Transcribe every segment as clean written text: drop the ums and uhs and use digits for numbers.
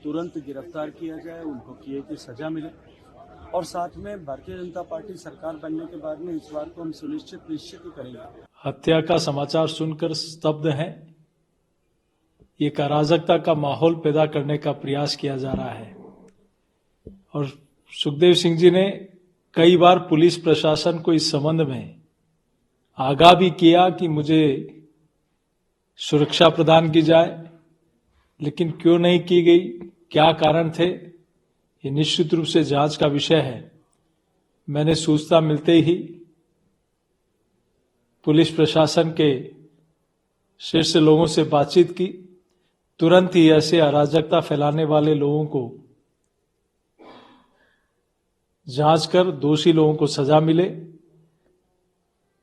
तुरंत गिरफ्तार किया जाए, उनको किए की सजा मिले और साथ में भारतीय जनता पार्टी सरकार बनने के बाद में इस बार को हम सुनिश्चित निश्चित ही करेंगे। हत्या का समाचार सुनकर स्तब्ध हैं। एक अराजकता का माहौल पैदा करने का प्रयास किया जा रहा है और सुखदेव सिंह जी ने कई बार पुलिस प्रशासन को इस संबंध में आगाह भी किया कि मुझे सुरक्षा प्रदान की जाए, लेकिन क्यों नहीं की गई, क्या कारण थे, ये निश्चित रूप से जांच का विषय है। मैंने सूचना मिलते ही पुलिस प्रशासन के शीर्ष लोगों से बातचीत की। तुरंत ही ऐसे अराजकता फैलाने वाले लोगों को जांच कर दोषी लोगों को सजा मिले।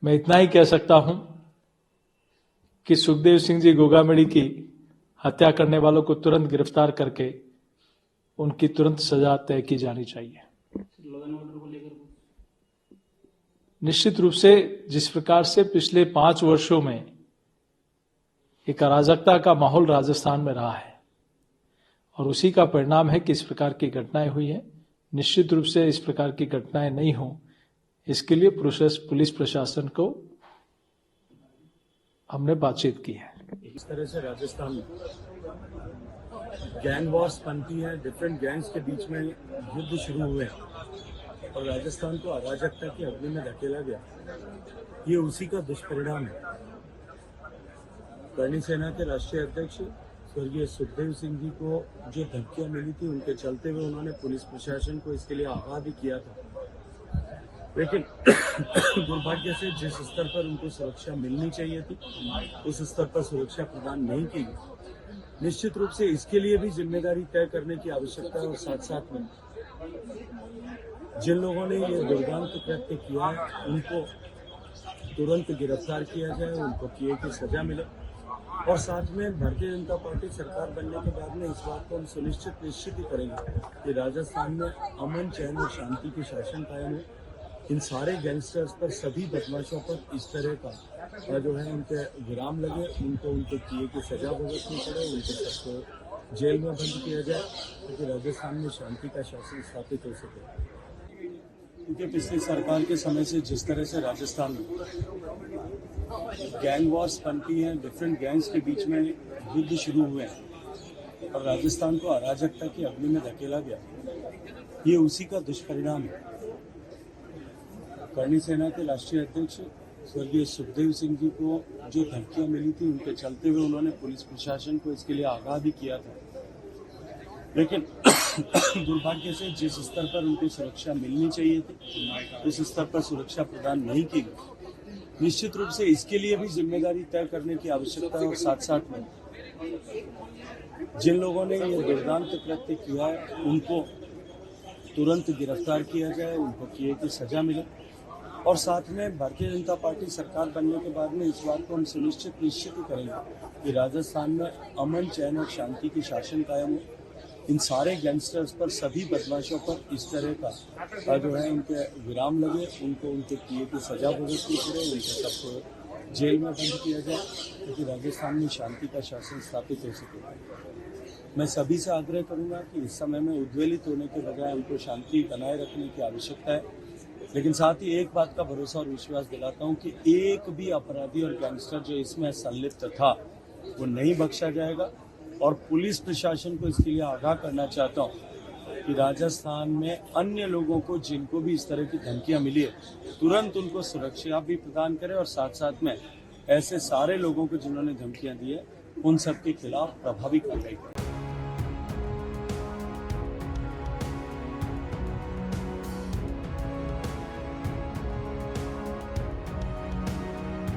मैं इतना ही कह सकता हूं कि सुखदेव सिंह जी गोगामेड़ी की हत्या करने वालों को तुरंत गिरफ्तार करके उनकी तुरंत सजा तय की जानी चाहिए। निश्चित रूप से जिस प्रकार से पिछले 5 वर्षों में एक अराजकता का माहौल राजस्थान में रहा है और उसी का परिणाम है कि इस प्रकार की घटनाएं हुई हैं। निश्चित रूप से इस प्रकार की घटनाएं नहीं हो, इसके लिए पुलिस प्रशासन को हमने बातचीत की है। इस तरह से राजस्थान में गैंग वॉर्स बनती है, डिफरेंट गैंग्स के बीच में युद्ध शुरू हुए और राजस्थान को अराजकता की अग्नि में धकेला गया, ये उसी का दुष्परिणाम है। करणी सेना के राष्ट्रीय अध्यक्ष स्वर्गीय सुखदेव सिंह जी को जो धमकियां मिली थी, उनके चलते हुए उन्होंने पुलिस प्रशासन को इसके लिए आगाह भी किया था, लेकिन दुर्भाग्य से जिस स्तर पर उनको सुरक्षा मिलनी चाहिए थी उस स्तर पर सुरक्षा प्रदान नहीं की गई। निश्चित रूप से इसके लिए भी जिम्मेदारी तय करने की आवश्यकता है और साथ साथ में जिन लोगों ने ये दुर्दांत कृत्य किया है उनको तुरंत गिरफ्तार किया जाए, उनको किए की सजा मिले और साथ में भारतीय जनता पार्टी सरकार बनने के बाद में इस बात को हम सुनिश्चित निश्चित ही करेंगे कि राजस्थान में अमन, चैन और शांति की शासन कायम है। इन सारे गैंगस्टर्स पर, सभी बदमाशों पर इस तरह का जो है उनके विराम लगे, उनको उनके किए की सजा भुगतनी पड़े, उनके सबको जेल में बंद किया जाए ताकि राजस्थान में शांति का शासन स्थापित हो सके। क्योंकि पिछली सरकार के समय से जिस तरह से राजस्थान में गैंग वॉर्स बनती हैं, डिफरेंट गैंग्स के बीच में युद्ध शुरू हुए हैं और राजस्थान को अराजकता की अग्नि में धकेला गया, ये उसी का दुष्परिणाम है। करणी सेना के राष्ट्रीय अध्यक्ष स्वर्गीय सुखदेव सिंह जी को जो धमकियां मिली थी, उनके चलते हुए उन्होंने पुलिस प्रशासन को इसके लिए आगाह भी किया था, लेकिन दुर्भाग्य से जिस स्तर पर उनको सुरक्षा मिलनी चाहिए थी उस स्तर पर सुरक्षा प्रदान नहीं की गई। निश्चित रूप से इसके लिए भी जिम्मेदारी तय करने की आवश्यकता है और साथ साथ में जिन लोगों ने ये दुर्दांत कृत्य किया है उनको तुरंत गिरफ्तार किया जाए, उनको किए की सजा मिले और साथ में भारतीय जनता पार्टी सरकार बनने के बाद में इस बात को हम सुनिश्चित निश्चित ही करेंगे कि राजस्थान में अमन, चैन और शांति की शासन कायम हो। इन सारे गैंगस्टर्स पर, सभी बदमाशों पर इस तरह का जो है उनके विराम लगे, उनको उनके किए की सजा भुगतनी पड़े, उनके सबको जेल में बंद किया जाए ताकि राजस्थान में शांति का शासन स्थापित हो सके। मैं सभी से आग्रह करूंगा कि इस समय में उद्वेलित होने के बजाय हमको शांति बनाए रखने की आवश्यकता है, लेकिन साथ ही एक बात का भरोसा और विश्वास दिलाता हूं कि एक भी अपराधी और गैंगस्टर जो इसमें संलिप्त था वो नहीं बख्शा जाएगा और पुलिस प्रशासन को इसके लिए आगाह करना चाहता हूं कि राजस्थान में अन्य लोगों को जिनको भी इस तरह की धमकियां मिली है तुरंत उनको सुरक्षा भी प्रदान करें और साथ साथ में ऐसे सारे लोगों को जिन्होंने धमकियां दी है उन सब के खिलाफ प्रभावी कार्रवाई करें।